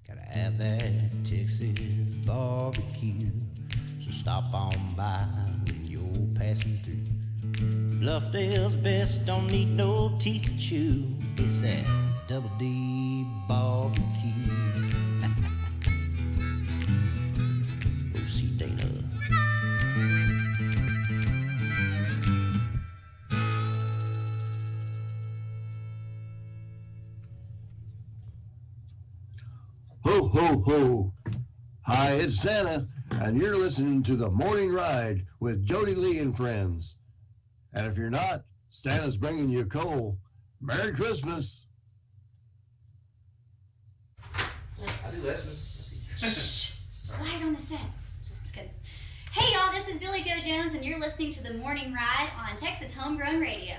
Gotta have that Texas barbecue. So stop on by when you're passing through. Bluffdale's best, don't need no teeth to chew. It's that Double D barbecue. Go see Dana. Ho, ho, ho. Hi, it's Santa, and you're listening to The Morning Ride with Jody Lee and friends. And if you're not, Santa's bringing you coal. Merry Christmas. I do lessons. Shh. Quiet on the set. Just kidding. Hey, y'all, this is Billy Joe Jones, and you're listening to The Morning Ride on Texas Homegrown Radio.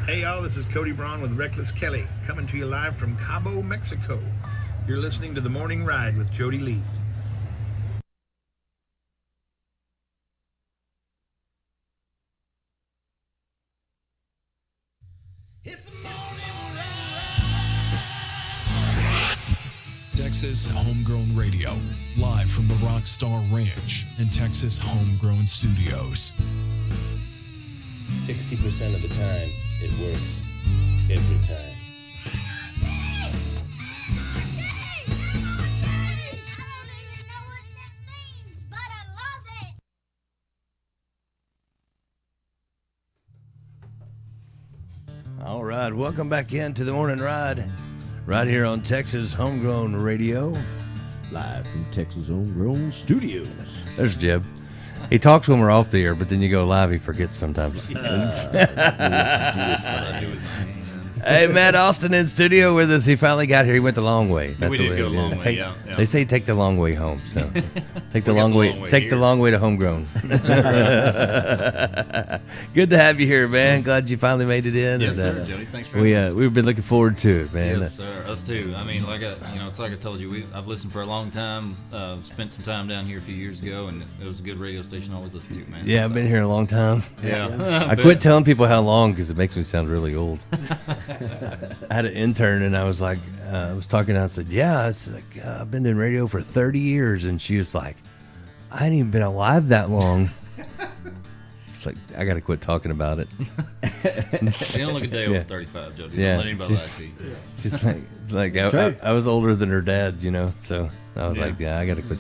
Hey y'all, this is Cody Braun with Reckless Kelly, coming to you live from Cabo, Mexico. You're listening to The Morning Ride with Jody Lee. It's the morning ride. Texas Homegrown Radio, live from the Rockstar Ranch and Texas Homegrown Studios. 60% of the time, it works every time. All right, welcome back into the Morning Ride, right here on Texas Homegrown Radio. Live from Texas Homegrown Studios. There's Jeb. He talks when we're off the air, but then you go live, he forgets sometimes. Hey, Matt Austin in studio with us. He finally got here. He went the long way. We did go a long way, yeah. They say take the long way home, so take the long way. Take the long way to homegrown. Good to have you here, man. Glad you finally made it in. Yes, and, sir, Jody. Thanks for having us. We've been looking forward to it, man. Yes, sir. Us too. I mean, it's like I told you, I've listened for a long time. Spent some time down here a few years ago, and it was a good radio station. I always listen to, man. Yeah, I've been here a long time. Yeah. I quit telling people how long because it makes me sound really old. I had an intern, and I was like, I was talking, and I said, yeah, I've been in radio for 30 years. And she was like, I ain't even been alive that long. It's like, I got to quit talking about it. You don't look a day over 35, Jody. Yeah. Don't let anybody lie to you. She's like I was older than her dad, so I was like, yeah, I got to quit.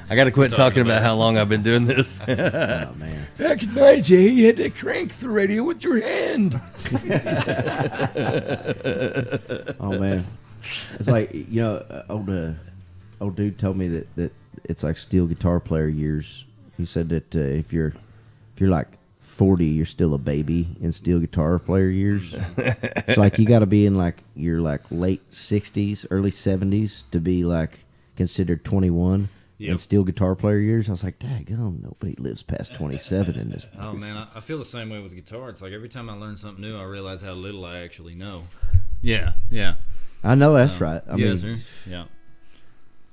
I got to quit talking about how long I've been doing this. Oh, man. Back in my day, you had to crank the radio with your hand. Oh, man. It's like, old dude told me that it's like steel guitar player years. He said that if you're like 40, you're still a baby in steel guitar player years. It's like you got to be in like your like late 60s, early 70s to be like considered 21. Yep. In steel guitar player years. I was like, daggone, nobody lives past 27 in this. Oh, man, I feel the same way with guitar. It's like every time I learn something new, I realize how little I actually know. Yeah. I know that's right. I mean, sir. Yeah.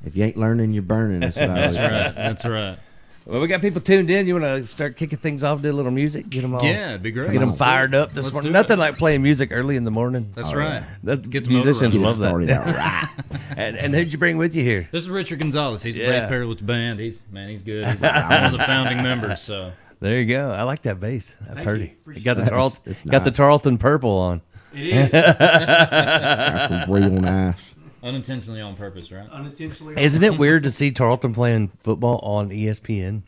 if you ain't learning, you're burning. That's what I always say. That's right. Well, we got people tuned in. You want to start kicking things off, do a little music, get them all, Yeah, it'd be great. get them fired up this Let's morning. do it. Nothing like playing music early in the morning. That's right. Get the musicians motor love Started that. out right. And who'd you bring with you here? This is Richard Gonzalez. He's a Yeah. bass player with the band. He's good. He's one of the founding members. So There you go. I like that bass. That's pretty. You got the that. Tarleton. It's Got the nice. Tarleton purple on. From real nice. unintentionally on purpose, right? Isn't it weird to see Tarleton playing football on ESPN?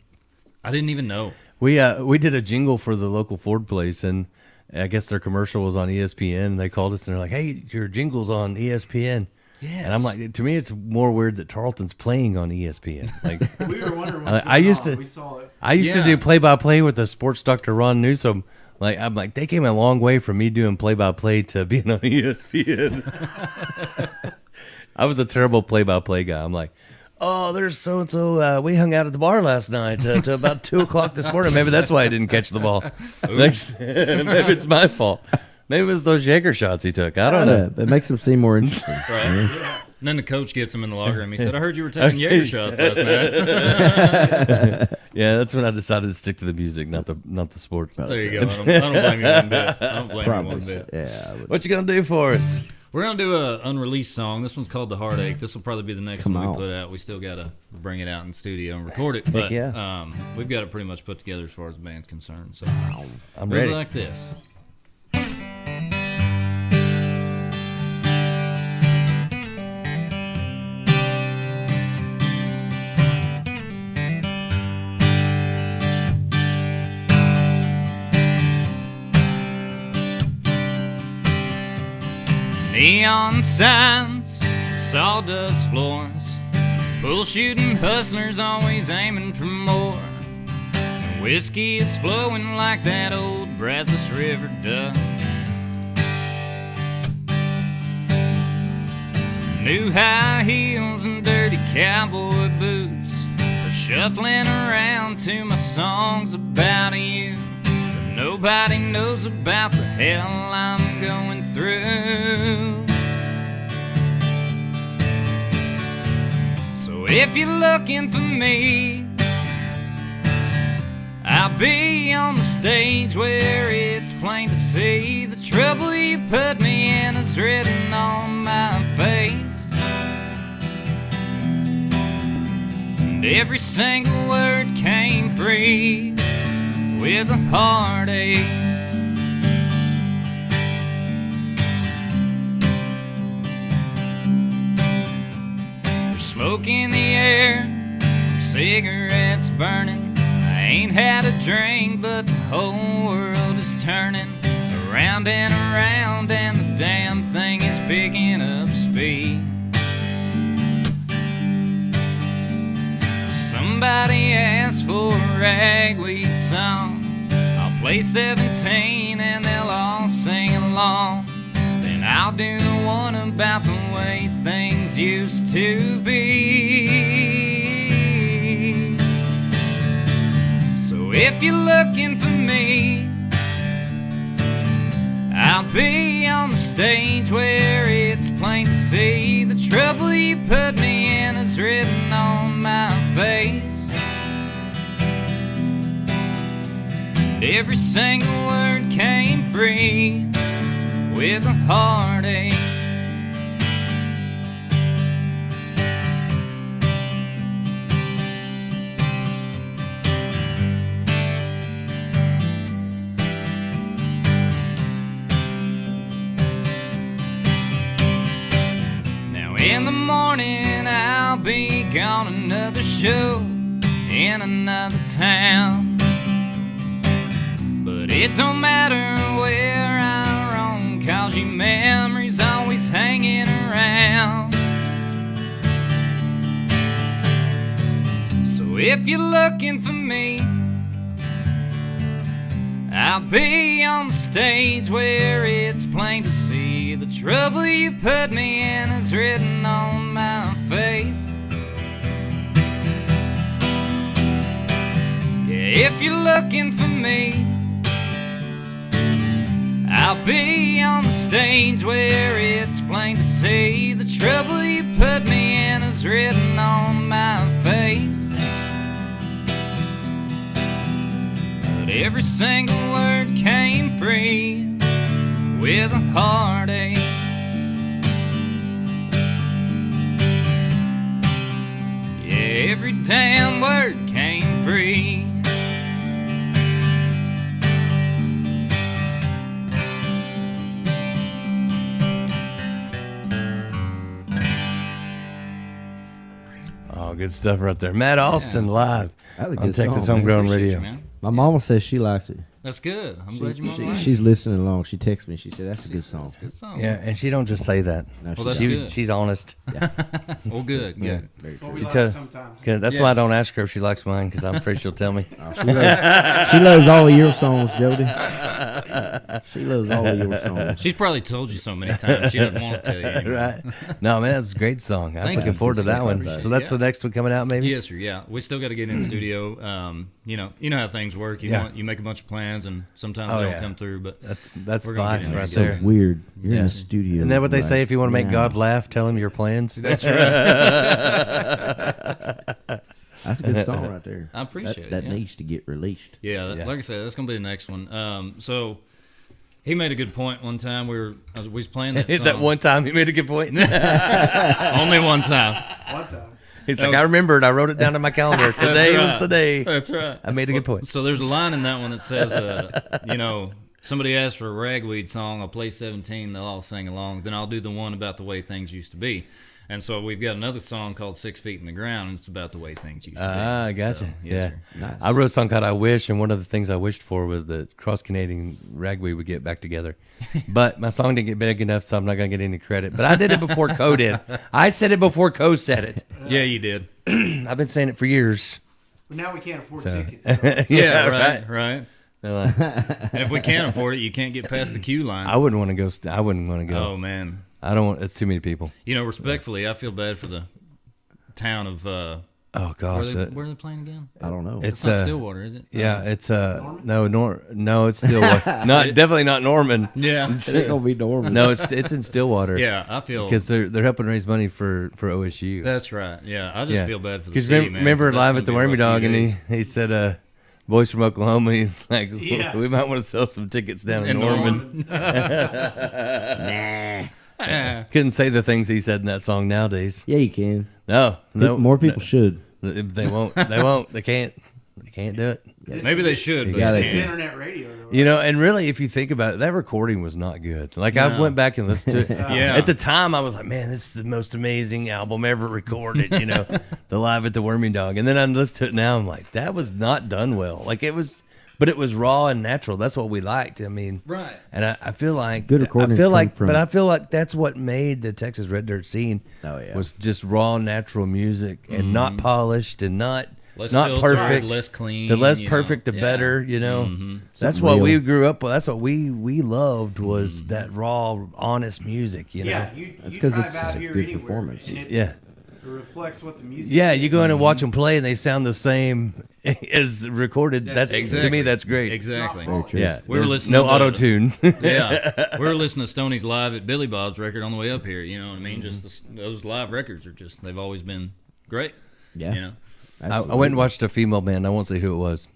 I didn't even know. We did a jingle for the local Ford place, and I guess their commercial was on ESPN. And they called us and they're like, "Hey, your jingle's on ESPN." Yes. And I'm like, to me, it's more weird that Tarleton's playing on ESPN. Like, We were wondering. I used to. We saw it. I used to do play-by-play with the sports doctor Ron Newsom. Like, I'm like, they came a long way from me doing play-by-play to being on ESPN. I was a terrible play-by-play guy. I'm like, oh, there's so-and-so. We hung out at the bar last night to about 2 o'clock this morning. Maybe that's why I didn't catch the ball. Maybe it's my fault. Maybe it was those Jaeger shots he took. I don't know. It makes them seem more interesting. Right. And then the coach gets him in the locker room. He said, I heard you were taking Jaeger shots last night. Yeah, that's when I decided to stick to the music, not the sports. There you go. I don't blame you one bit. I don't blame you one bit. Yeah. What you gonna do for us? We're going to do an unreleased song. This one's called The Heartache. This will probably be the next one we put out. We still got to bring it out in studio and record it. But we've got it pretty much put together as far as the band's concerned. So I'm ready. It like this. Neon signs, sawdust floors, bullshooting hustlers always aiming for more. And whiskey is flowing like that old Brazos River does. New high heels and dirty cowboy boots are shuffling around to my songs about you. But nobody knows about the hell I'm going through. So if you're looking for me, I'll be on the stage where it's plain to see the trouble you put me in is written on my face. And every single word came free with a heartache. There's smoke in the air from cigarettes burning. I ain't had a drink, but the whole world is turning around and around, and the damn thing is picking up speed. Somebody asked for a ragweed song. I'll play 17 and they'll all sing along. Then I'll do the one about the way things used to be. So if you're looking for me, I'll be on the stage where it's plain to see the trouble you put me in is written on my face. Every single word came free with a heartache. Now in the morning I'll be gone another show in another town. But it don't matter where I roam, 'cause your memory's always hanging around. So if you're looking for me, I'll be on the stage where it's plain to see the trouble you put me in is written on my face. Yeah, if you're looking for me, I'll be on the stage where it's plain to see the trouble you put me in is written on my face. But every single word came free with a heartache. Yeah, every damn word came free. Oh, good stuff right there. Matt Austin live That was a on good Texas song, man. Homegrown Appreciate Radio. you, man. My mama says she likes it. That's good. I'm glad your mom likes it. She's listening along. She texted me. She said that's a good song. That's a good song. Yeah, and she don't just say that. No, Well, that's she good. She's honest. Well, good. Yeah. Good. She Good. That's why I don't ask her if she likes mine, because I'm afraid she'll tell me. she loves all of your songs, Jody. She loves all of your songs. She's probably told you so many times she doesn't want to tell you anymore. Right. No, man, that's a great song. I'm Thank looking you. forward to that one. Appreciate So it. that's the next one coming out, maybe? Yes, sir. Yeah, we still got to get in the studio. You know how things work. You Yeah. make a bunch of plans. plans, and sometimes Oh, they don't yeah. come through. But That's we're gonna life get in right So there. weird. You're in Yeah. the studio. Isn't that what they right say? If you want to make now. God laugh, tell him your plans. That's right. That's a good song right there. I appreciate it, That yeah. needs to get released. Yeah, Yeah. like I said, that's gonna be the next one. So he made a good point one time. We was playing that song. That one time he made a good point. Only one time. One time. He's like, I remembered. I wrote it down in my calendar. Today That's was right. the day. That's right. I made a good point. So there's a line in that one that says, somebody asks for a ragweed song, I'll play 17, they'll all sing along. Then I'll do the one about the way things used to be. And so we've got another song called 6 Feet in the Ground, and it's about the way things used to be. Ah, gotcha. So, yes, yeah. sir. I wrote a song called I Wish, and one of the things I wished for was that Cross Canadian Ragweed would get back together. But my song didn't get big enough, so I'm not going to get any credit. But I did it before Co did. I said it before Co said it. Yeah, you did. I've been saying it for years. But now we can't afford So- tickets. So. Yeah, right. They're like, And if we can't afford it, you can't get past the queue line. I wouldn't want to go. I wouldn't want to go. Oh, man. I don't want. It's too many people. Respectfully, I feel bad for the town of... Oh where, gosh, where are they playing again? I don't know. It's not Stillwater, is it? Yeah, it's no, it's Stillwater. Definitely not Norman. Yeah. It ain't gonna be Norman. No, it's in Stillwater. Yeah, I feel... because they're helping raise money for OSU. That's right. Yeah, I just feel bad for the Because city, man. remember 'cause that's live gonna at the be a Wormy rough Dog, few and days. he said, "Boys from Oklahoma." He's like, Yeah. "We might want to sell some tickets down in In Norman." Couldn't say the things he said in that song nowadays. Yeah, you can. No, More people should. They won't. They won't. They can't. They can't do it. Maybe they should, You but gotta- they It's can't. internet radio. And really, if you think about it, that recording was not good. Like I No. went back and listened to it. Yeah. At the time, I was like, "Man, this is the most amazing album ever recorded." The Live at the Wormy Dog. And then I listen to it now. I'm like, that was not done well. Like it was, but it was raw and natural. That's what we liked. I mean, Right. And I feel like Good recordings come from- but I feel like that's what made the Texas Red Dirt scene. Oh, yeah. Was just raw, natural music and not polished and not Less not filtered, perfect, less clean, The less you know. perfect, the Yeah. better. That's Something what real. we grew up with. That's what we loved was that raw, honest music. Yeah, That's you 'cause drive it's out a here good anywhere, performance. and it's, Yeah. It reflects what the music Yeah, is. you go in and watch them play, and they sound the same as recorded. That's Exactly. to me, that's great. Exactly. Very true. Yeah, We were there's listening no to auto tune. Yeah, we were listening to Stoney's live at Billy Bob's record on the way up here. You know what I mean? Just those live records are they've always been great. Yeah. You know? I went and watched a female band. I won't say who it was,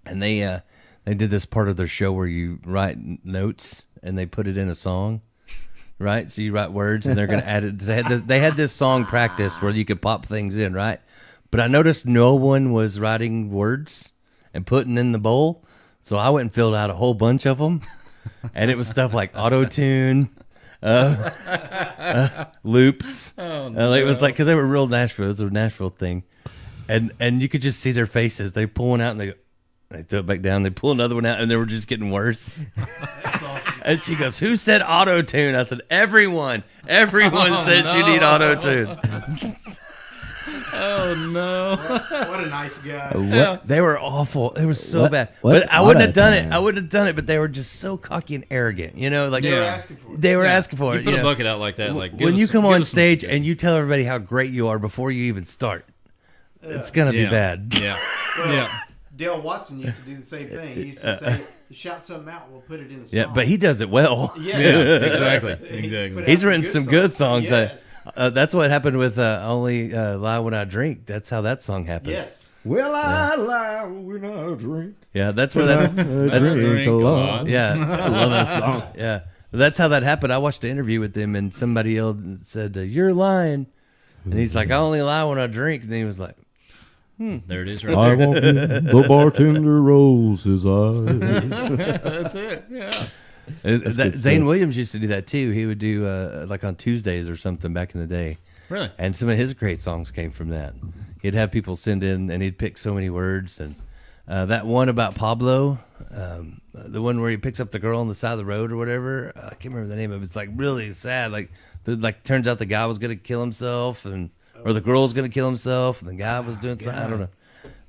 and they did this part of their show where you write notes and they put it in a song, right? So you write words and they're gonna add it. They had this song practice where you could pop things in, right? But I noticed no one was writing words and putting in the bowl, so I went and filled out a whole bunch of them, and it was stuff like auto tune. Loops. It was like because they were real Nashville. It was a Nashville thing, and you could just see their faces. They pull one out and they throw it back down. They pull another one out and they were just getting worse. And she goes, "Who said auto tune?" I said, "Everyone. Everyone says you need auto tune." Oh no! What a nice guy. They were awful. They were so What- bad. what's But I wouldn't have done it. auto-tune? I wouldn't have done it. But they were just so cocky and arrogant. Like They were Yeah. asking for it. they were Yeah. asking for You it. put a know. bucket out like that, like give when us you some- come give on us some stage suggestions. and you tell everybody how great you are before you even start, it's gonna be Yeah. bad. Yeah, Well, yeah. Dale Watson used to do the same thing. He used to say, "Shout something out, we'll put it in a song." Yeah, but he does it well. Yeah, exactly, He exactly. put out He's written some good songs. Yes. That's what happened with "Only Lie When I Drink." That's how that song happened. Yes. Will I lie when I drink? Yeah, that's where that. Drink a lot. Yeah, I love that song. yeah. That's how that happened. I watched an interview with him, and somebody else said, "You're lying," and he's like, "I only lie when I drink," and he was like, There it is, right I there. want the bartender rolls his eyes. That's it. Yeah. Zane stuff. Williams used to do that too. He would do like on Tuesdays or something back in the day. Really? And some of his great songs came from that. He'd have people send in, and he'd pick so many words. And that one about Pablo, the one where he picks up the girl on the side of the road or whatever, I can't remember the name of it. It's like really sad. Like turns out the guy was gonna kill himself, or the girl was gonna kill himself, and the guy was doing something. I don't know.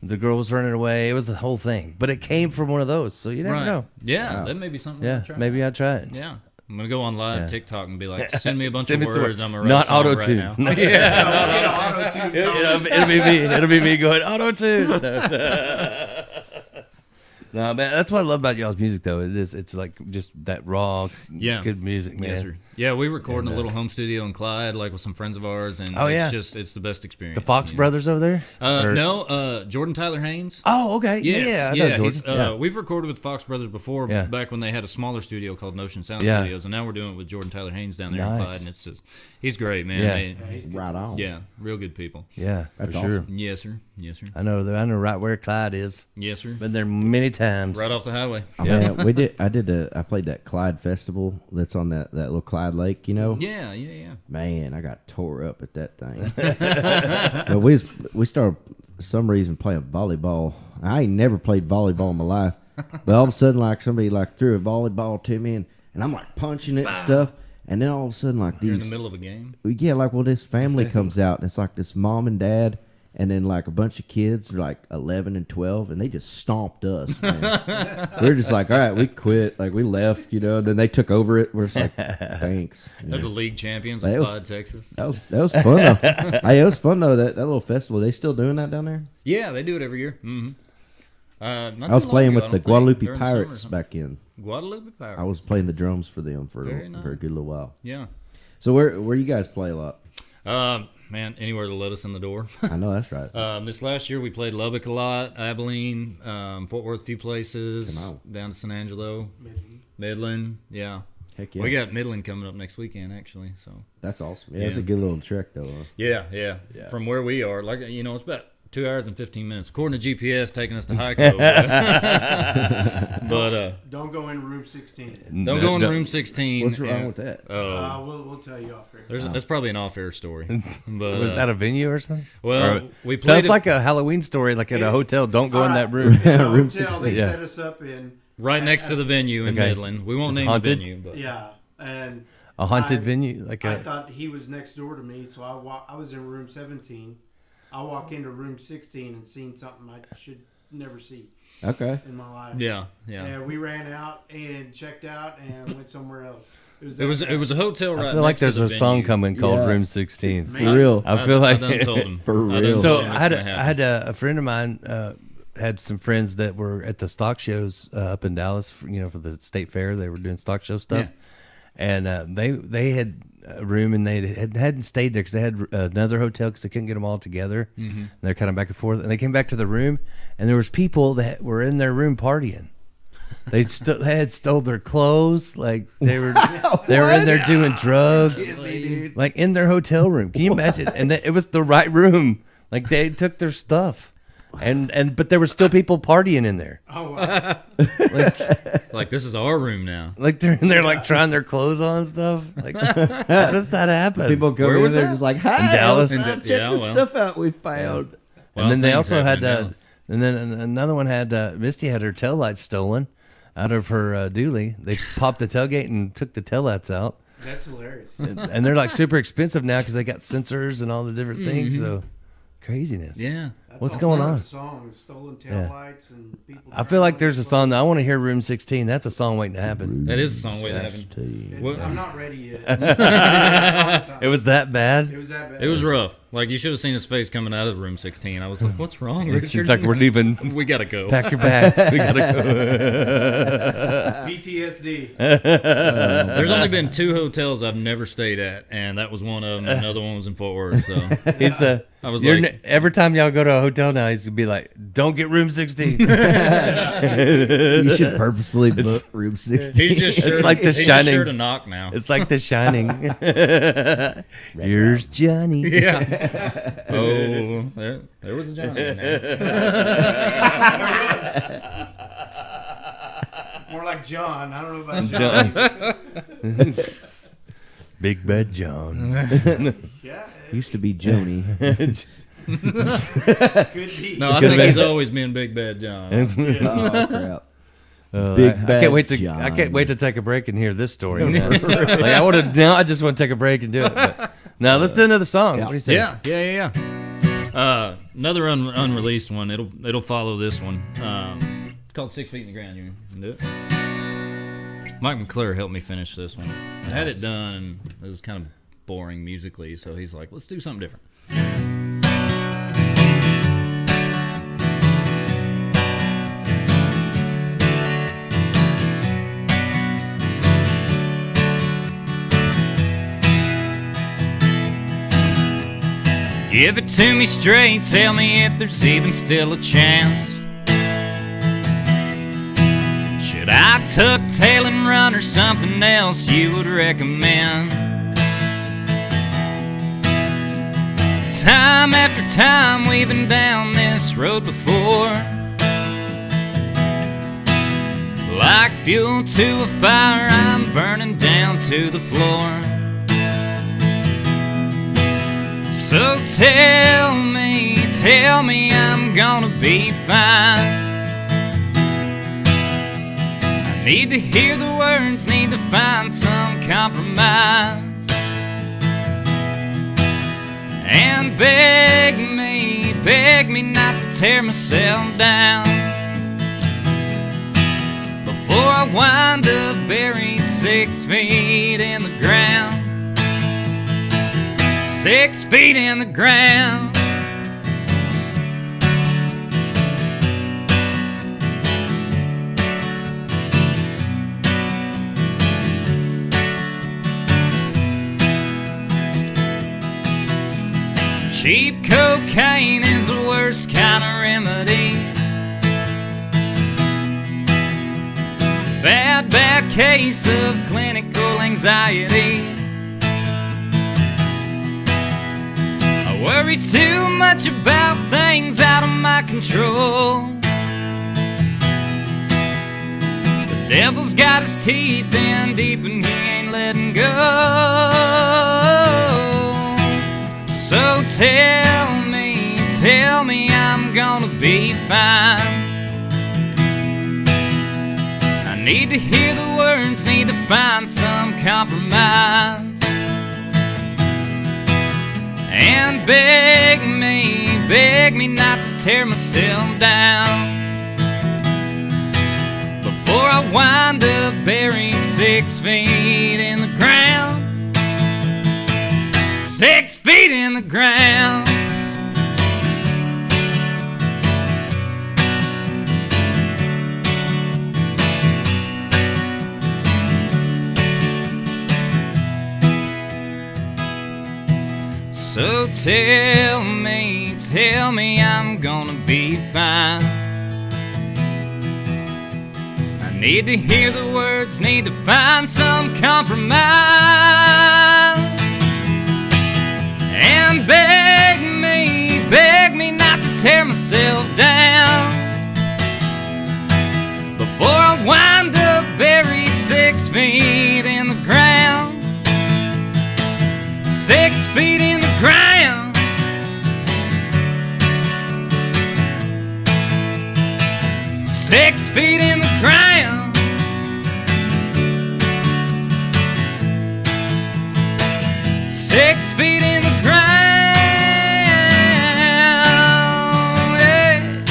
The girl was running away. It was the whole thing, but it came from one of those. So you never Right. know. Yeah, that may be something. Yeah, to try. maybe I'd try it. Yeah. I'm gonna go on live Yeah. TikTok and be like, send me a bunch Send of me some words. words. I'm gonna write Not a song auto-tune. right now. We'll get an auto-tune going. It'll be me. It'll be me going auto tune. No, man, that's what I love about y'all's music, though. It's like just that raw, Yeah. good music, man. Yes, sir. Yeah, we record in a little home studio in Clyde, like with some friends of ours, and Oh, yeah. it's the best experience. The Fox you know? brothers over there? Or- No, Jordan Tyler Haynes. Oh, okay. Yes, Yeah, I know Jordan. he's, Yeah. We've recorded with Fox Brothers before, Yeah. back when they had a smaller studio called Notion Sound Yeah. Studios, and now we're doing it with Jordan Tyler Haynes down there in Nice. Clyde, and it's just he's great, man. Yeah. Right on. Yeah, real good people. Yeah, That's for sure. Yes, sir. Yes, sir. I know right where Clyde is. Yes, sir. Been there many times. Right off the highway. Oh, man, I played that Clyde Festival that's on that little Clyde Lake, you know? Yeah. Man, I got tore up at that thing. But we started, for some reason, playing volleyball. I ain't never played volleyball in my life. But all of a sudden, like, somebody, like, threw a volleyball to me, and I'm, like, punching it and stuff. And then all of a sudden, like, You're in these... the middle of a game. Yeah, like, well, this family comes out, and it's like this mom and dad, and then, like, a bunch of kids, like 11 and 12, and they just stomped us, man. We were just like, all right, we quit. Like, we left, you know, and then they took over it. We're just like, thanks. You They're know. the league champions That of was- Clyde, Texas. That was fun, though. Hey, it was fun, though, that little festival. They still doing that down there? Yeah, they do it every year. Mm-hmm. I was playing with the Guadalupe Pirates back in. Guadalupe Pirates. I was playing the drums for them for Very a nice. good little while. Yeah. So where you guys play a lot? Man, anywhere to let us in the door. I know that's right. This last year we played Lubbock a lot, Abilene, Fort Worth, a few places, Come on. down to San Angelo, Midland. Yeah. Heck yeah. We got Midland coming up next weekend, actually. So. That's awesome. Yeah, it's a good little trek, though. Huh? Yeah. From where we are, like it's about 2 hours and 15 minutes, according to GPS, taking us to Hico. But Don't go in room 16. don't go in room 16. What's wrong with that? We'll tell you off here. That's probably an off-air story. But Was that a venue or something? well, Or- we played sounds it- like a Halloween story, like at a hotel. Don't go in All that right. room. It's a Room hotel they 16. Yeah. set us up in. right next to the venue in Okay. Midland. We won't It's name haunted? the venue, but Yeah, and A haunted I- venue, like I a. thought he was next door to me, so I was in room 17. I walk into room 16 and seen something I should never see Okay. in my life. yeah. And we ran out and checked out and went somewhere else. It was a hotel right. I feel like next to there's the a song venue. coming called Yeah. Room 16. For real. I feel like I done told him. For I done real. told So him I it's had gonna happen. I had a friend of mine had some friends that were at the stock shows up in Dallas. For the state fair, they were doing stock show stuff, and they had a room and they hadn't stayed there because they had another hotel because they couldn't get them all together. Mm-hmm. And they're kind of back and forth, and they came back to the room, and there was people that were in their room partying. They had stole their clothes, like they were in there doing drugs, like in their hotel room. Can you imagine? And it was the right room. Like they took their stuff, but there were still people partying in there. Oh, wow. Like this is our room now. Like they're in there, like trying their clothes on and stuff. Like, how does that happen? People come Where in was there that? just like, hi, Dallas? check Yeah, the well. stuff out we found. Well, And then they things also happen had, in Dallas. and then another one had Misty had her taillights stolen out of her dually. They popped the tailgate and took the taillights out, That's hilarious. and they're like super expensive now because they got sensors and all the different things. So craziness. Yeah. That's What's all going kinds on? of songs, stolen taillights and people. I feel like there's a song that I want to hear. Room 16. That's a song waiting to happen. That is a song waiting to happen. What- I'm not ready yet. It was that bad. It was that bad. It was rough. Like you should have seen his face coming out of room 16. I was like, "What's wrong, It's Richard?" like we're leaving. We gotta go. Pack your bags. We gotta PTSD. There's only been 2 hotels I've never stayed at, and that was one of them. Another one was in Fort Worth. So go. He's I was you're like, every time y'all go to a hotel now, he's gonna be like, "Don't get room 16." You should purposefully book room 16. he's just sure, It's like The he's just Shining. sure to knock now. It's like The Shining. Here's Johnny. Yeah. Oh, there was a Johnny in there. More like John. I don't know about John. John. Big Bad John. Yeah, it Used to be Joni. could be. No, I think he's always been Big Bad John. Oh, crap. Big Big I Bad can't wait to. John. I can't wait to take a break and hear this story. Like, I want to. Now I just want to take a break and do it. But, now let's do another song. What do you say? Yeah. Another unreleased one. It'll follow this one. It's called 6 Feet in the Ground. You can do it. Mike McClure helped me finish this one. I had it done, and it was kind of boring musically, so he's like, "Let's do something different." Give it to me straight, tell me if there's even still a chance. Should I tuck tail and run or something else you would recommend? Time after time we've been down this road before, like fuel to a fire, I'm burning down to the floor. So tell me I'm gonna be fine. I need to hear the words, need to find some compromise. And beg me not to tear myself down before I wind up buried 6 feet in the ground. 6 feet in the ground. Cheap cocaine is the worst kind of remedy. Bad case of clinical anxiety. I worry too much about things out of my control. The devil's got his teeth in deep and he ain't letting go. So tell me I'm gonna be fine. I need to hear the words, need to find some compromise. And beg me not to tear myself down before I wind up buried 6 feet in the ground. 6 feet in the ground. So tell me I'm gonna be fine. I need to hear the words, need to find some compromise. And beg me not to tear myself down before I wind up buried 6 feet in the ground. 6 feet in the ground. Six feet in the ground. Six feet in the ground. Yeah.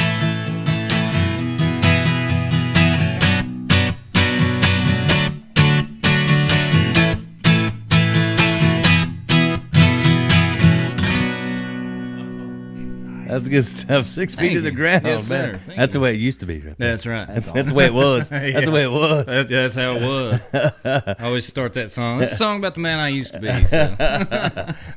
That's good stuff. 6 feet to the ground, Yes, man. sir. Thank That's you. the way it used to be. Right there. That's right. That's the way it was. That's the way it was. That's how it was. I always start that song. It's a song about the man I used to be. So.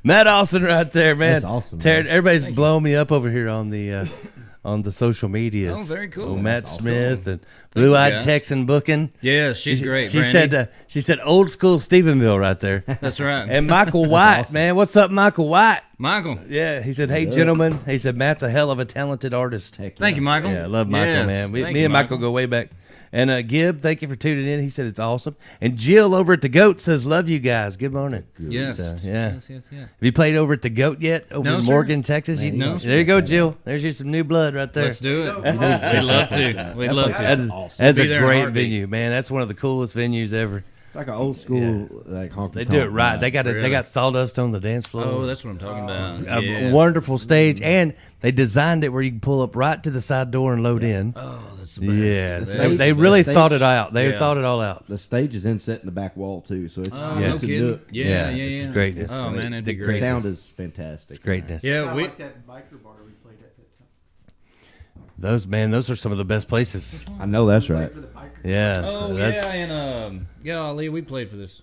Matt Austin right there, man. That's awesome, Terry, man. everybody's blowing me up over here on the social medias. Oh, very cool. Oh, Matt That's awesome. Smith and Thank you, Blue Eyed guys. Texan booking. Yeah, she's great. She Brandy. said old school Stephenville right there. That's right. And Michael White, man, what's up, Michael White? Michael. Yeah, he said, "Hey, gentlemen." He said, "Matt's a hell of a talented artist." Thank you, Michael. Yeah, I love Michael, Yes. man. Thank Me you, and Michael go way back. And Gib, thank you for tuning in. He said it's awesome. And Jill over at the Goat says, "Love you guys. Good morning." Yes. So, yeah. Yes. Have you played over at the Goat yet? Over No, in sir. Morgan, Texas? No, There you go, Jill. There's you some new blood right there. Let's do it. We'd love to. We'd love to. That's Be a there in a great heartbeat. venue, man. That's one of the coolest venues ever. It's like an old school like honky They do it tonk right. vibe. They got Really? they got sawdust on the dance floor. Oh, that's what I'm talking about. A Yeah. wonderful stage, and they designed it where you can pull up right to the side door and load in. Oh, that's the best. Yeah, That's they, the they best. really stage- thought it out. They Yeah. thought it all out. The stage is inset in the back wall too, so it's Oh, Yeah. no it's a kidding. nook. Yeah, it's yeah. greatness. Oh, man, that'd The be The great. sound is fantastic. Greatness. Yeah, I we. like that biker bar we played at that time. Those are some of the best places. I know that's right. For the biker. Yeah. Oh, that's, yeah, and golly, we played for this.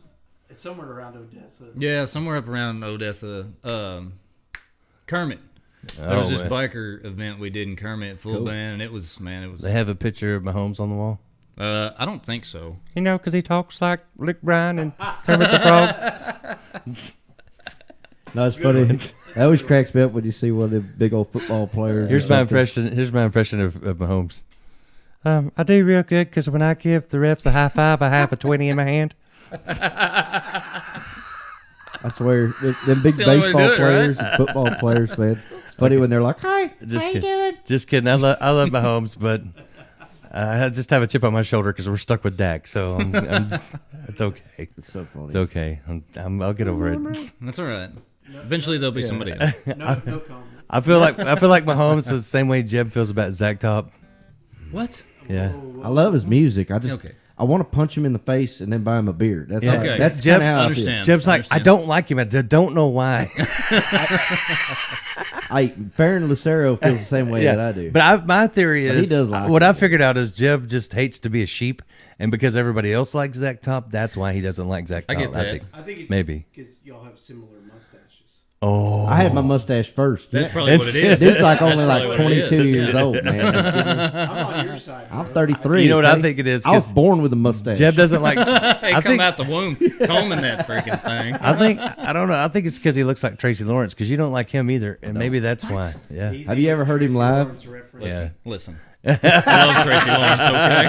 It's somewhere around Odessa. Yeah, somewhere up around Odessa. Kermit. There was this man. biker event we did in Kermit, full Cool. band, and it was. They have a picture of Mahomes on the wall. I don't think so. You know, because he talks like Rick Bryan and Kermit the Frog. No, it's funny. It always cracks me up when you see one of the big old football players. Here's my impression. Here's my impression of Mahomes. I do real good because when I give the refs a high five, I have a 20 in my hand. I swear, them big the only way to baseball do it, players and football players, man. It's funny when they're like, "Hi, Just how you kidding. doing?" Just kidding. I love Mahomes, but I just have a chip on my shoulder because we're stuck with Dak. So it's okay. It's so funny. It's okay. I'll get over it. That's all right. Eventually there'll be somebody else. No comment. I feel like Mahomes is the same way Jeb feels about Zach Top. What? Yeah. I love his music. I Okay. I want to punch him in the face and then buy him a beer. That's Yeah. all. Okay. That's Jeb, kind of how I feel. understand. Jeb's like, I Understand. don't like him. I don't know why. Farron Lucero feels the same way that I do. But my theory But he is, does like what it. I figured out is Jeb just hates to be a sheep, and because everybody else likes Zach Top, that's why he doesn't like Zach I Top. get that. I think it's Maybe. because y'all have similar mustaches. Oh, I had my mustache first. That's probably what it is. Dude's like That's only probably like what it is. 22 years Yeah. old, man. I'm on your side. I'm bro. 33. You know what I okay? think it is, I was 'cause born with a mustache. Jeb doesn't like. Hey, I come think. out the womb, combing that freaking thing. I don't know. I think it's because he looks like Tracy Lawrence because you don't like him either, and maybe that's why. Yeah. Easy Have you ever heard him Tracy live? Lawrence reference. Yeah. Listen. I love Tracy Lawrence, okay?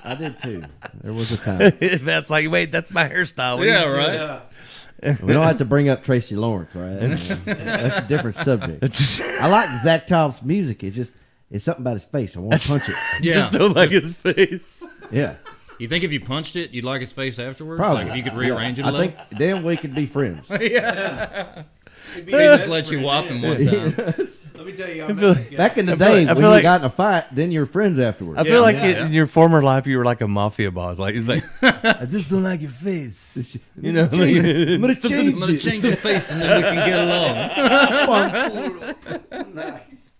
I did too. There was a time. That's like, wait, that's my hairstyle. What are Yeah, you doing? right? Yeah. We don't have to bring up Tracy Lawrence, right? That's a different subject. I like Zach Top's music. It's something about his face. I want to punch it. Yeah. Just don't like his face. Yeah. You think if you punched it, you'd like his face afterwards? Probably. Like if you could rearrange it a I little? think then we could be friends. Yeah. It'd He be just best let you friend, wop yeah. him one time. Let me tell you, I met this guy. Back in the I feel day, like- I when feel you like- got in a fight, then you're friends afterwards. I feel like yeah. in your former life you were like a mafia boss. Like he's like, I just don't like your face. You know, I'm gonna I'm change going to it. change your face and then we can get along. Nice.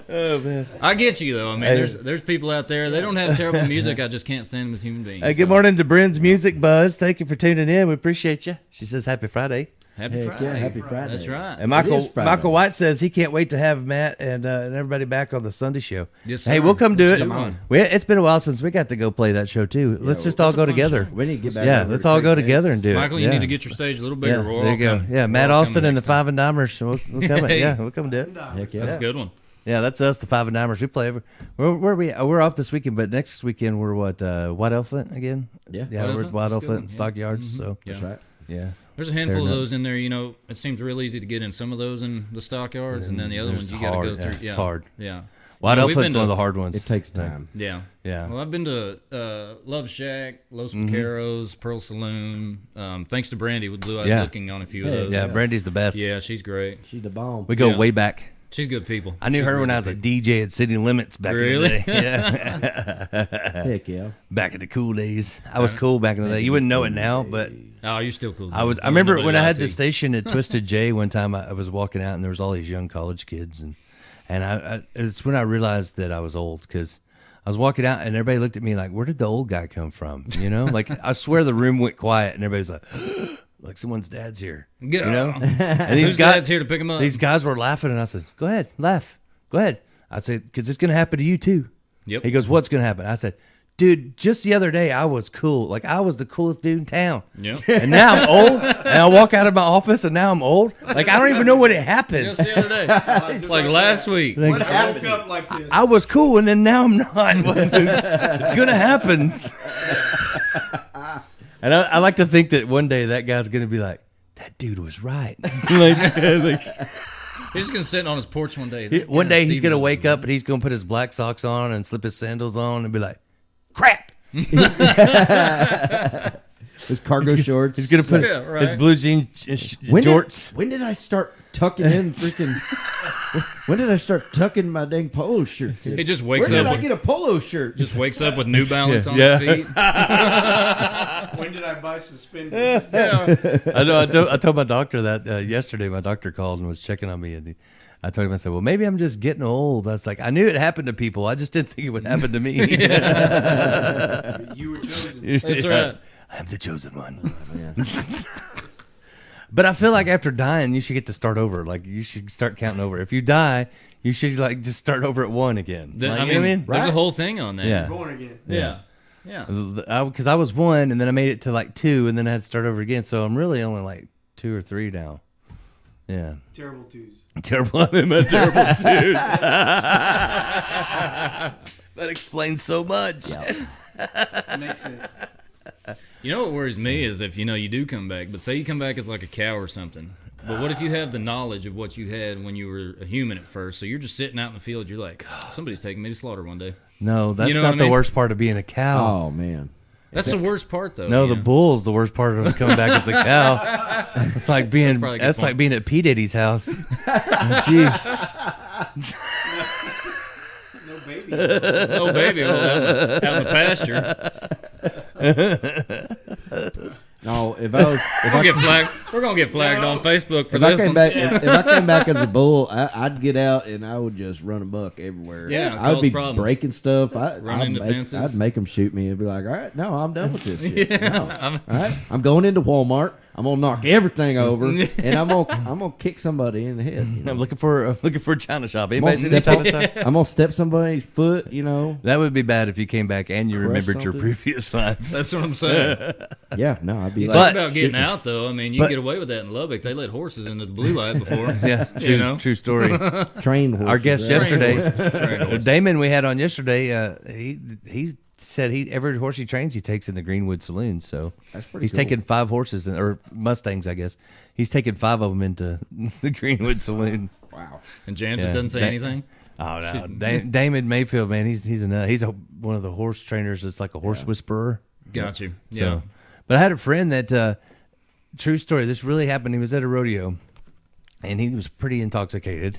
oh man. I get you, though. I mean, Hey. there's people out there, they don't have terrible music. I just can't stand them as human beings. Hey, good So, morning to Bryn's Music Buzz. Thank you for tuning in. We appreciate you. She says happy Friday. Happy Heck Friday. yeah, happy Friday. That's right. And Michael It is Friday. Michael White says he can't wait to have Matt and everybody back on the Sunday show. Yes, Hey, sir. we'll come do Let's it. do one. It's been a while since we got to go play that show too. Let's just all That's a go fun together. show. We need to get back. Yeah, over let's to all go Crazy together Dance. and do it. Michael, you Yeah. need to get your stage a little bigger. Yeah, We're there all you go. coming. Yeah, We're Matt all Austin coming and the next time. Five and Dimers. We'll come. Hey. Yeah, we'll come do it. Heck yeah. That's a good one. Yeah, that's us, the Five and Dimers. We play. We're off this weekend, but next weekend we're White Elephant again. Yeah. yeah, White we're Elephant? at White That's a good Elephant one, and Stockyards. yeah. So Yeah. That's right. yeah, There's a handful Tearing of up. those in there. You know, it seems real easy to get in some of those in the stockyards, and then the other There's ones you got to hard, go through. yeah, Yeah, it's hard. Yeah, White You know, we've Elephant's been one of to- the hard ones. It takes time. Yeah. Yeah. Well, I've been to Love Shack, Los Mm-hmm. Vaqueros, Pearl Saloon. Thanks to Brandy with Blue Eyes Yeah. Looking on a few Yeah, of those. Yeah, Brandy's the best. Yeah, she's great. She's the bomb. We go Yeah. way back. She's good people. I knew She's her really when I good was a people. DJ at City Limits back Really? in the day. Yeah. Heck yeah. Back in the cool days. I was cool back in the day. You wouldn't know it now, but Oh, you're still cool. I was. dude. I remember Nobody when I had lied to the you. station at Twisted J one time. I was walking out and there was all these young college kids, and it's when I realized that I was old because I was walking out and everybody looked at me like, "Where did the old guy come from?" You know, like I swear the room went quiet and everybody's like someone's dad's here. You know, and these Whose guys dad's here to pick him up? These guys were laughing, and I said, "Go ahead, laugh. Go ahead." I said, "Because it's gonna happen to you too." Yep. He goes, "What's gonna happen?" I said, "Dude, just the other day I was cool. Like I was the coolest dude in town. Yep. And now I'm old, and I walk out of my office, and now I'm old. Like I don't even know what it happened. Just the other day. It's like last week. Like, What happened? I woke up like this. I was cool, and then now I'm not. It's gonna happen." And I like to think that one day that guy's gonna be like, "That dude was right." like He's just gonna sit on his porch one day. one day he's Steve gonna was- wake up and he's gonna put his black socks on and slip his sandals on and be like, "Crap." His cargo shorts. He's gonna put Yeah, right. his blue jean When did- jorts. When did I start tucking in freaking? When did I start tucking my dang polo shirts in? He just Where wakes did up. I With, get a polo shirt? just wakes up with New Balance on Yeah. his feet. When did I buy suspenders? I know. I told my doctor that yesterday. My doctor called and was checking on me, and I told him, I said, "Well, maybe I'm just getting old." I was like, I knew it happened to people. I just didn't think it would happen to me. You were chosen. That's right. I'm the chosen one. Oh, man. But I feel like after dying, you should get to start over. Like, you should start counting over. If you die, you should, like, just start over at 1 again. Like, I you know mean, what I mean? there's a whole thing on that. Yeah. Born again. Yeah. Because I was 1, and then I made it to, like, 2, and then I had to start over again. So I'm really only, like, 2 or 3 now. Yeah. Terrible twos. Terrible. I'm in my terrible 2s. That explains so much. Makes sense. You know what worries me is if, you do come back, but say you come back as like a cow or something. But what if you have the knowledge of what you had when you were a human at first? So you're just sitting out in the field. You're like, somebody's taking me to slaughter one day. No, that's You know not what I the mean? worst part of being a cow. Oh, man. That's the worst part, though. No, the bull's the worst part of coming back as a cow. It's like being probably a good that's like point. being at P Diddy's house. Jeez. No baby. Oh, baby, out in the pasture. No, if I was, if I, We're gonna get flagged on Facebook for if I this came one. back, if I came back as a bull, I'd get out and I would just run amok everywhere. Yeah, I would cause be problems. breaking stuff. Run into fences. I'd make them shoot me and be like, all right, no, I'm done with this shit. Yeah, No. All right, I'm going into Walmart. I'm gonna knock everything over, and I'm gonna kick somebody in the head. You know? I'm looking for a China shop. I'm Anybody see the gonna, China step shop? I'm gonna step somebody's foot. You know. That would be bad if you came back and you Crush remembered your something. previous life. That's what I'm saying. Yeah, no, I'd be You like, talk about getting out, though. I mean, you but- can get away with that in Lubbock. They let horses into the blue light before. Yeah, true story. trained horses. Our guest right? yesterday, Trained horse. Damon, we had on yesterday. He said every horse he trains he takes in the Greenwood Saloon. So That's pretty he's cool. taken 5 horses or Mustangs, I guess. He's taken 5 of them into the Greenwood Saloon. Wow. And Jan just Yeah. doesn't say anything. Oh no, Damon Mayfield, man, he's one of the horse trainers that's like a horse whisperer. Got you. So, Yeah. but I had a friend that true story. This really happened. He was at a rodeo, and he was pretty intoxicated,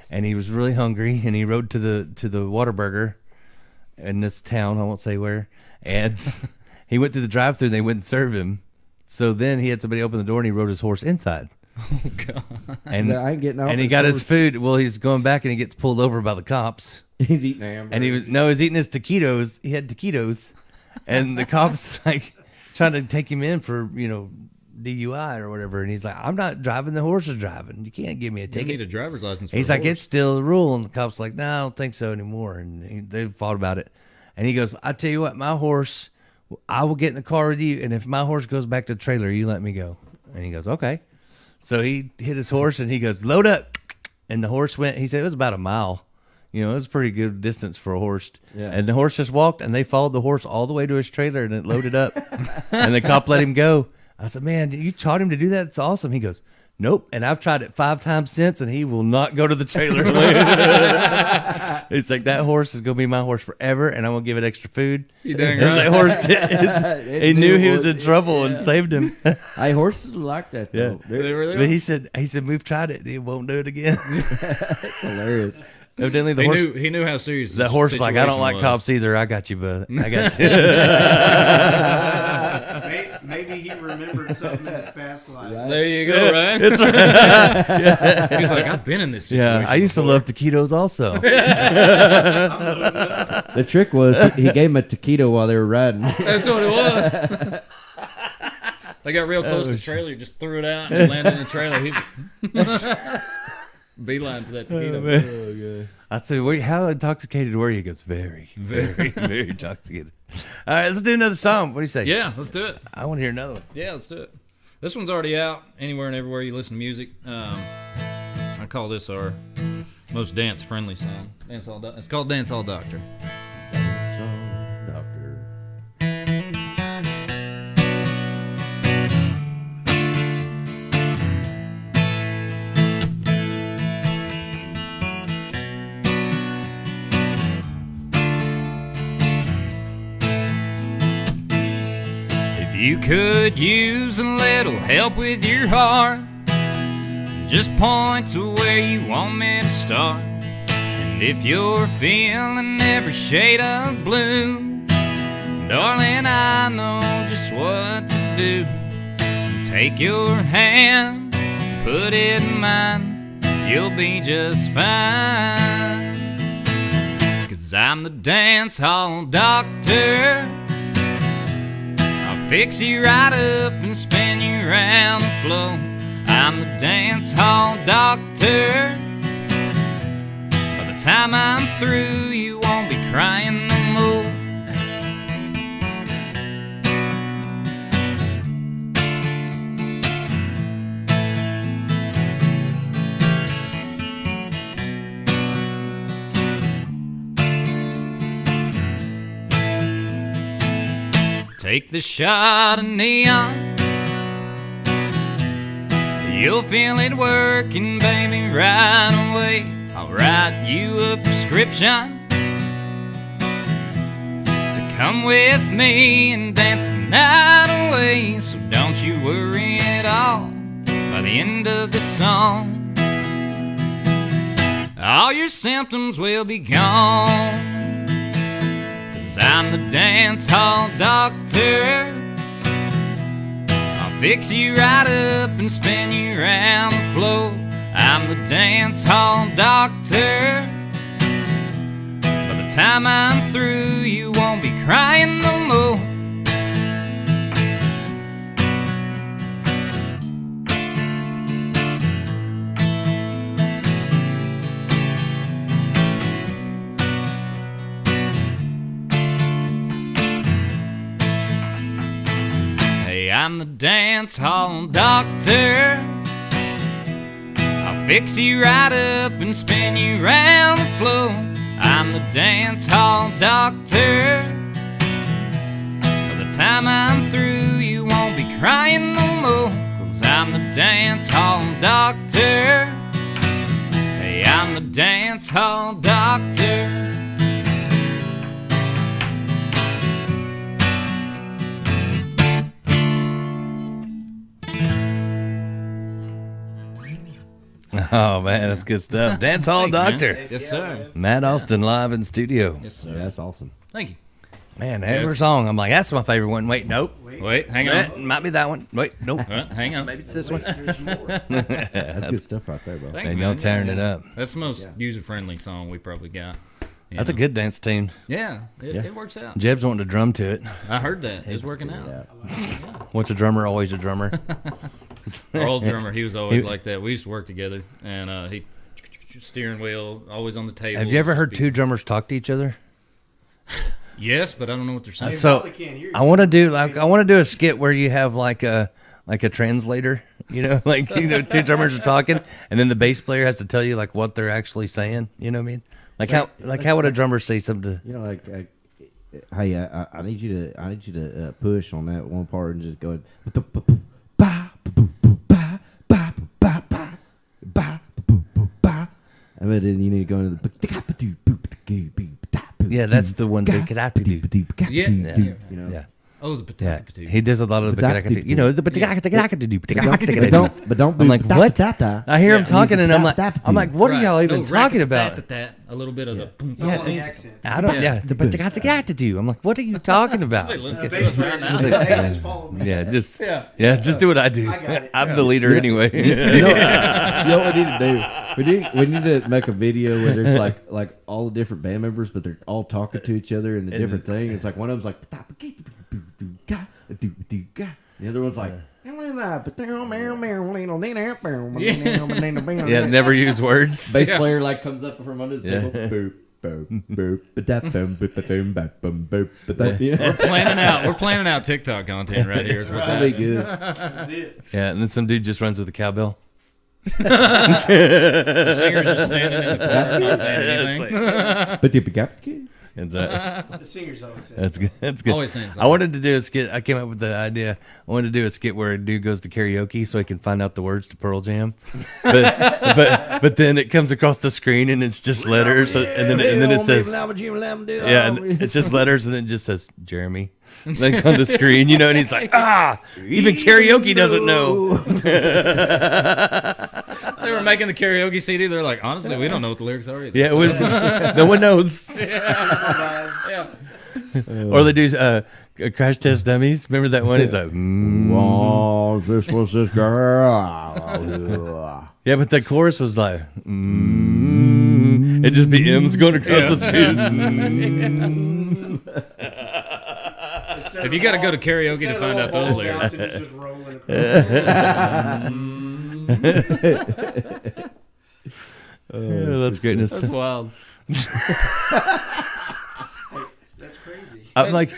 and he was really hungry, and he rode to the Whataburger in this town. I won't say where, and he went through the drive-thru. And they wouldn't serve him, so then he had somebody open the door, and he rode his horse inside. Oh God. And I ain't getting out. and he this got his horse. food. Well, he's going back, and he gets pulled over by the cops. He's eating hamburgers. And he was eating his taquitos. He had taquitos, and the cops like trying to take him in for DUI or whatever. And he's like, "I'm not driving. The horse is driving. You can't give me a You need a ticket." driver's license for He's a like, horse. "It's still the rule." And the cop's like, "No, I don't think so anymore." And they fought about it. And he goes, "I tell you what, my horse, I will get in the car with you. And if my horse goes back to the trailer, you let me go." And he goes, "Okay." So he hit his horse and he goes, "Load up." And the horse went, he said it was about a mile. It was a pretty good distance for a horse. Yeah. And the horse just walked, and they followed the horse all the way to his trailer, and it loaded up. And the cop let him go. I said, "Man, you taught him to do that? It's awesome." He goes, "Nope. And I've tried it 5 times since, and he will not go to the trailer." It's like, that horse is going to be my horse forever, and I'm going to give it extra food. You dang And right. that horse did. He knew he was in trouble and saved him. Hey, horses like that Yeah. though. They really But are. he said, "We've tried it. He won't do it again." It's hilarious. Evidently, the horse. He knew how serious The horse is like, "I don't situation like was. cops either. I got you, bud. I got you." Maybe he remembered something in his past life. There you go, right? That's right. He's like, I've been in this situation. Yeah, I used to love taquitos also. The trick was he gave him a taquito while they were riding. That's what it was. They got real close to the trailer, just threw it out and landed in the trailer. He's beeline for that taquito. I said, "How intoxicated were you?" He goes, "Very, very, very intoxicated." All right, let's do another song. What do you say? Yeah, let's do it. I want to hear another one. Yeah, let's do it. This one's already out anywhere and everywhere you listen to music. I call this our most dance-friendly song. It's called Dance Hall Doctor. Doctor. If you could use a little help with your heart, just point to where you want me to start. And if you're feeling every shade of blue, darling, I know just what to do. Take your hand, put it in mine, you'll be just fine. 'Cause I'm the dance hall doctor. I fix you right up and spin you around the floor. I'm the dance hall doctor. By the time I'm through, you won't be crying no more. Take the shot of neon. You'll feel it working, baby, right away. I'll write you a prescription to come with me and dance the night away. So don't you worry at all by the end of the song. All your symptoms will be gone. I'm the dance hall doctor. I'll fix you right up and spin you around the floor. I'm the dance hall doctor. By the time I'm through, you won't be crying no more. I'm the dance hall doctor. I'll fix you right up and spin you around the floor. I'm the dance hall doctor. By the time I'm through, you won't be crying no more. 'Cause I'm the dance hall doctor. Hey, I'm the dance hall doctor. Oh man, that's good stuff. Dance hall Thank you, man. doctor. Yes, sir. Matt Austin live in studio. Yes, sir. Yeah, that's awesome. Thank you. Man, every song, I'm like, that's my favorite one. Wait, nope. Wait, hang That on. might be that one. Wait, nope. Hang on. Maybe it's this one. That's good stuff right there, bro. Thank Man, you, y'all man. tearing it up. That's the most user-friendly song we probably got. You That's a know? good dance tune. Yeah, it works out. Jeb's wanting to drum to it. I heard that. It's working out. What's a drummer? Always a drummer. Our old drummer, he was always He- like that. We used to work together, and he steering wheel always on the table. Have you ever heard Just two drummers talk to each other? Yes, but I don't know what they're saying. So I want to do a skit where you have like a translator, you know, like two drummers are talking, and then the bass player has to tell you like what they're actually saying. You know what I mean? Like how would a drummer say something? You know, like hey, I need you to push on that one part and just go. And then you need to go into the. Yeah, that's the one. Yeah. You know. Yeah. Oh, the Yeah, potato. he does a lot of the you know the but don't I'm like what? I I hear him talking and I'm like what are y'all even talking about? A little bit of the. It's all in the accent. I don't. Yeah, the but I'm like what are you talking about? Somebody listen The to us bass player right just now. said, "Hey, just follow me." Yeah, just Yeah. just do what I do. I got it. I'm the leader anyway. You know what we need to do? We need to make a video where there's like all the different band members, but they're all talking to each other and the different thing. It's like one of them's like, the other one's like, Yeah, never use words. bass player like comes up from under the table. Boop, boop, boop, ba-da-bum, boop-ba-boom, ba-bum, boop, ba-da- Yeah. We're planning out TikTok content right here. Is what's That'll be happening. good. That's it. Yeah, and then some dude just runs with a cowbell. The singer's just standing in the corner, not saying anything. Ba-dee-ba-gap-kid. It's, The singers always say. that's good. That's good. Always saying I something. wanted to do a skit. I came up with the idea. I wanted to do a skit where a dude goes to karaoke so he can find out the words to Pearl Jam, but then it comes across the screen and it's just letters, and then it says yeah, and it's just letters, and then it just says Jeremy like on the screen, you know, and he's like even karaoke doesn't know. They were making the karaoke CD. They're like, honestly, we don't know what the lyrics are either. Yeah, So- no one knows. yeah. Or they do Crash Test Dummies. Remember that one? He's like, Oh, this was this girl. yeah, but the chorus was like, it just be M's going across the screen. If you got to go to karaoke to find out those lyrics. Just rolling across. Oh, that's greatness. That's wild. That's crazy. I'm like,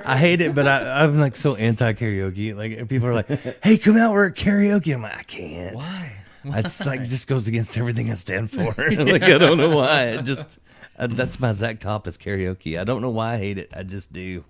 I hate it, but I'm like so anti karaoke. Like if people are like, "Hey, come out, we're at karaoke." I'm like, I can't. Why? It's like just goes against everything I stand for. Like I don't know why. It just that's my Zach Top is karaoke. I don't know why I hate it. I just do.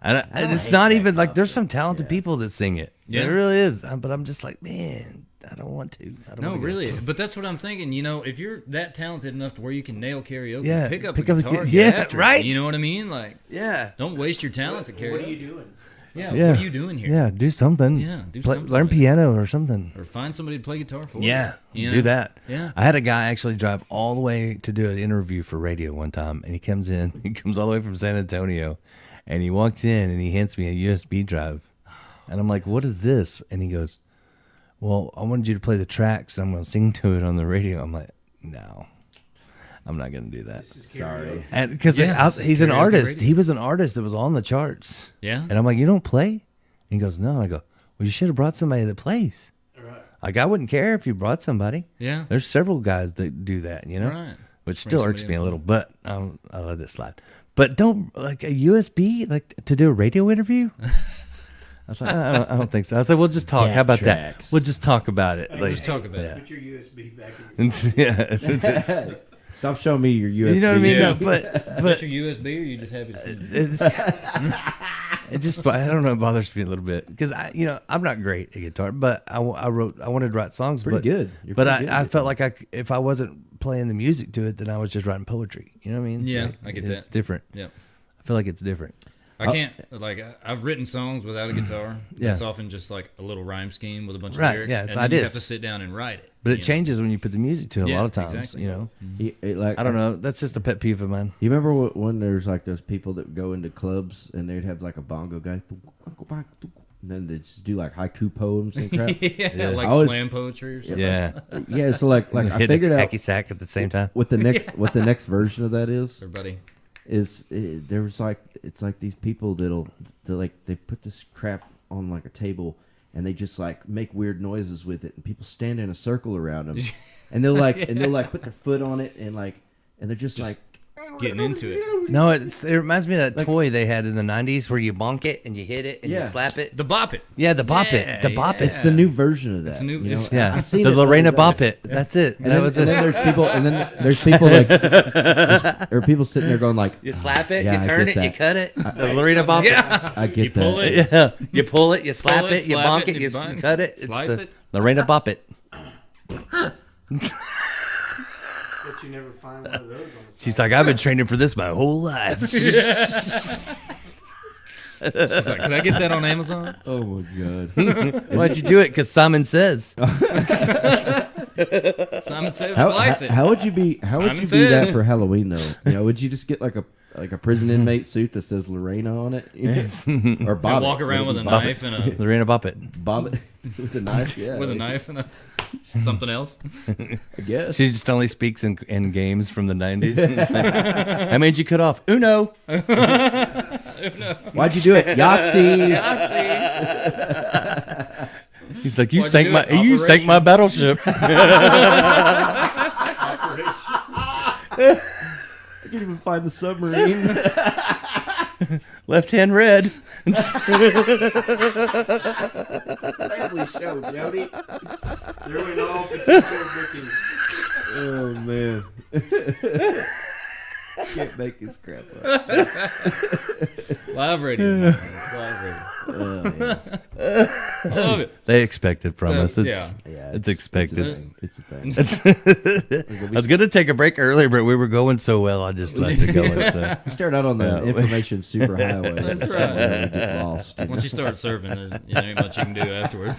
And it's not even like there's some talented people that sing it. Yeah. There really is. But I'm just like, man, I don't want to. I don't No, want to really. But that's what I'm thinking. You know, if you're that talented enough to where you can nail karaoke, Yeah, pick up pick a up a guitar. gu- get yeah, after it. right. You know what I mean? Like, Yeah. don't waste your talents at karaoke. What are you doing? Yeah, Yeah. what are you doing here? Yeah, do something. Yeah, do Play- something, Learn man. piano or something. Or find somebody to play guitar for Yeah, you. You do know? that. Yeah. I had a guy actually drive all the way to do an interview for radio one time, and he comes in. He comes all the way from San Antonio, and he walks in and he hands me a USB drive, and I'm like, "What is this?" And he goes, "Well, I wanted you to play the tracks, and I'm going to sing to it on the radio." I'm like, "No, I'm not going to do that." Sorry. And because Yeah, this is he's an karaoke artist, radio. he was an artist that was on the charts. Yeah. And I'm like, "You don't play?" And he goes, "No." And I go, "Well, you should have brought somebody that plays." Right. Like I wouldn't care if you brought somebody. Yeah. There's several guys that do that, you know. Right. Which still Bring irks somebody me a in. little, but I let it slide. But don't like a USB like to do a radio interview. I was like, I don't think so. I said, we'll just talk. Cat How about tracks. that? We'll just talk about it. Like, Just talk about yeah. Put your USB back in your yeah, it's- Stop showing me your USB. you know what I mean? Yeah. No, but Is that your USB, or you just happy to see it? it just I don't know, it bothers me a little bit because I'm not great at guitar, but I wanted to write songs. Pretty but, good. You're but pretty good I at felt like if I wasn't playing the music to it, then I was just writing poetry. You know what I mean? Yeah, Like, I get it's that. different. Yeah. I feel like it's different. I can't, like, I've written songs without a guitar. Yeah. It's often just like a little rhyme scheme with a bunch Right, of lyrics. yeah, it's and then you have ideas. to sit down and write it. But it you know? changes when you put the music to it a Yeah, lot of times, exactly. you know. Like I don't know. That's just a pet peeve of mine. You remember when there's like those people that go into clubs and they'd have like a bongo guy, and then they just do like haiku poems and crap. yeah, like I always- slam poetry or something. Yeah. Yeah, so like I Hit figured a out hacky sack at the same time. what the next version of that is. Everybody. There was like it's like these people they put this crap on like a table and they just like make weird noises with it and people stand in a circle around them and they'll like put their foot on it and they're just like Getting into it. No, it reminds me of that toy they had in the 90s where you bonk it and you hit it and you Yeah. slap it. The Bop It. Yeah, the bop Yeah, it. The bop yeah. it. it's the new version of that. It's new- you know? it's- Yeah. I seen the it Lorena the other bop day. it. That's it. And That then, was and it. then there's people like there are people sitting there going like You slap it, Yeah, you I turn get it, you that. cut it. The Lorena bop Yeah. I get You pull that. it. Yeah, you pull it, you slap Pull it, you slap bonk it, you you bonk, cut it. It's slice the it. Lorena bop it. But you never find one of those on the She's side. like, I've been training for this my whole life. She's like, can I get that on Amazon? Oh my god. Why'd you do it? Because Simon says. Simon says How, slice it. how would you be Simon do said. that for Halloween though? You know, would you just get like a prison inmate suit that says Lorena on it? Or I Bob walk around with a Bob knife and a Lorena bop it. Bob with a knife, yeah. with a knife and a something else. I guess. She just only speaks in games from the 90s. How many did you cut off? Uno. Why'd you do it? Yahtzee. He's like, you Why'd you sank do my it? you sank my battleship. I can't even find the submarine. Left hand red. Family show, Jody. There went all potential bookings. Oh man. Can't make this crap up. Live radio. man. Live radio. I love it. They expect it from us. It's, Yeah, it's expected. It's a thing. I was gonna take a break earlier, but we were going so well, I just left it going. So. We started out on the Yeah. information superhighway. That's So right. we get lost. Once you start serving, there ain't much you can do afterwards.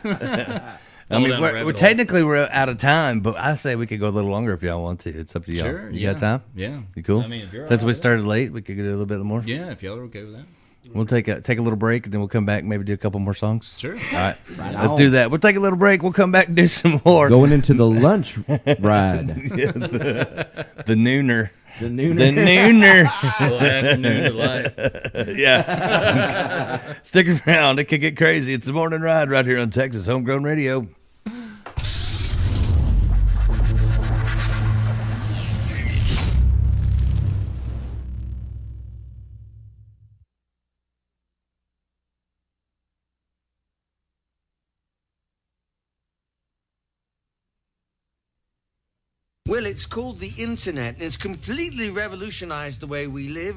I mean, we're technically we're out of time, but I say we could go a little longer if y'all want to. It's up to y'all. Sure, You yeah. got time? Yeah. You cool? I mean, if you're Since all we right. started late, we could do a little bit more. Yeah, if y'all are okay with that. We'll take a little break, and then we'll come back. Maybe do a couple more songs. Sure. All right. Right Let's on. do that. We'll take a little break. We'll come back and do some more. Going into the lunch ride. The nooner. The nooner. The nooner. We'll have noon delight. Yeah. Stick around. It could get crazy. It's the morning ride right here on Texas Homegrown Radio. Well, it's called the internet, and it's completely revolutionized the way we live.